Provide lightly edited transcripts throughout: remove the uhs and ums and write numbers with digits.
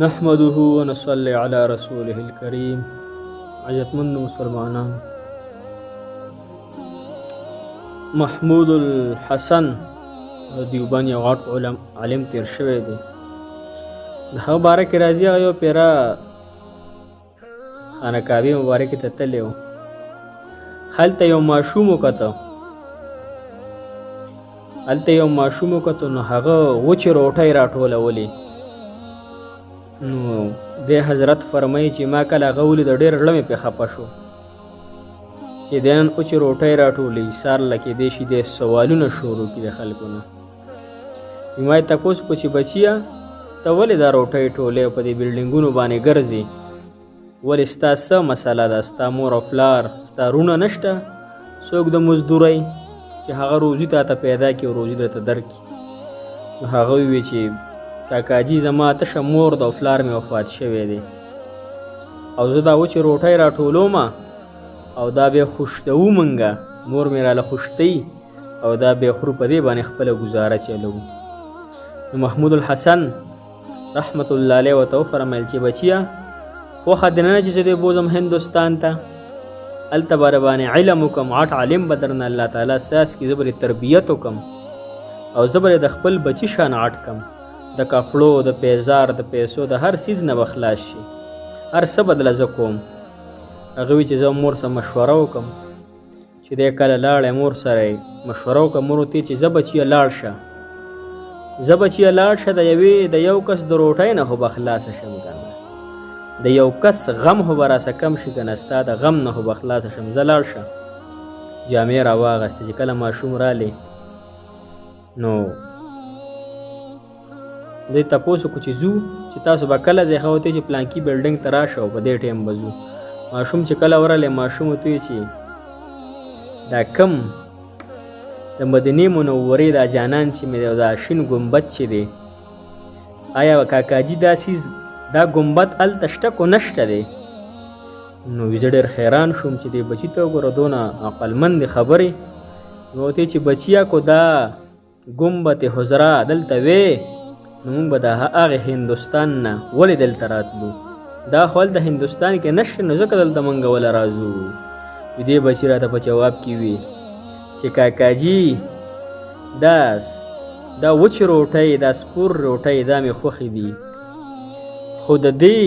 نحمده ونصلي على رسوله الكريم. عزتمند مسلمانان، محمود الحسن د دیوبند یو غټ عالم تیر شوی دی. د هغه باره کې راځي هغه یو پیره خانقاوي مبارکې ته تللی و. هلته یو ماشوم وکتو نو هغه وچې روټۍ راټولولې. نو دی حضرت فرمایي چې ما کله هغه ولید ډېر زړه مې پرې خفه شو چې دی نن وچې روټۍ راټولوي. سهار کېدی شي دی سوالونه شروع کړي د خلکو نه. ما یې تپوس کړو چې بچیه ته ولې دا روټۍ ټولې او په دې بلډینګونو باندې ګرځې؟ ولې ستا څه مسله ده؟ ستا مور او پلار ستا رونه نشته څوک د مزدورۍ چې هغه روزي تا ته پیدا کړي او روزي درته درکړي؟ نو هغه وویل چې کاکاجي زما تشه مور ده او پلار مې وفات شوی دی او زه دا وچې روټۍ راټولوم او دا بیا خوشتوو منګه، مور مې راله خوشتوي او دا بیا خورو، په دې باندې خپله ګزاره چلوو. نو محمود الحسن رحمت الله علیه ورته وفرمیل چې بچیه خوښه دې نه چې زه دې بوځم هندوستان ته، هلته به ربانې علم وکړم، غټ عالم به درنه الله تعالی ساس کړي، زه به تربیت وکړم او زه به د خپل بچي شان غټ کړم، د کپړو د پیزار د پیسو د هر څیز نه به خلاص شي، هر څه بدله زه کوم. هغه وایي چې زه مور سره مشوره وکړم چې دی کله لاړی مور سره یې مشوره وکړم. مور ورته چې زه بچیه لاړ شه د یو کس د روټۍ نه خو به خلاصه شم که نه، د یو کس غم خو به راسه کم شي که نه، ستا د غم نه خو به خلاصه شم، زه لاړ شه. جامې را واغېستې چې کله ماشوم رالی نو دوی تپوس وکړو چې ځو چې تاسو به کله ځئ؟ هغه ورته چې پلانکي بلډینګ ته راشه او په دې ټایم به ځو. ماشوم چې کله ورغلی ماشوم ورته ویل چې دا کم د مدینې منورې دا جانان چې مې دی او دا شین ګمبد چې دی، آیا کاکاجي دا ګمبد هلته شته کو نشته دی؟ نو زه ډېر حیران شوم چې دی بچي ته وګوره دونه عقلمندې خبرې. نو ورته چې بچیه کو دا ګمبد حضرا دلته وې نو موږ به د هغې هندوستان نه ولې دلته راتلو؟ دا خو هلته هندوستان کې نشته نو ځکه دلته موږ وله راځو. دې بچي راته په جواب کې وي چې کاکاجي دا وچ روټۍ دا سپور روټۍ دا مې خوښې دي، خو د دې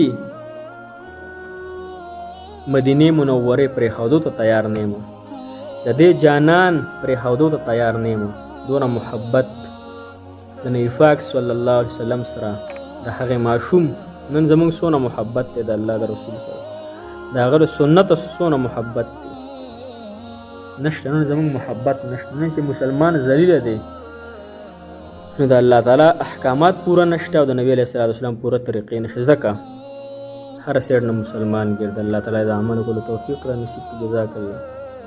مدینې منورې پرېښودو ته تیار نه یم، د دې جانان پرېښودو ته تیار نه یم. دونه محبت د نبي پاک صلی الله علیه وسلم سره د هغې ماشوم نن زموږ څونه محبت دی د الله د رسول سره، د هغه د سنتو څونه محبت دی نشته. نن زموږ محبت نشته، نن چې مسلمان ذلیله دی نو د الله تعالی احکامات پوره نشته او د نبی علیه الصلاۃ والسلام پوره طریقې نشته، ځکه هر سیډ نه مسلمان ګرځي. الله تعالی د عمل کولو توفیق را نصیب کړي. جزاک الله.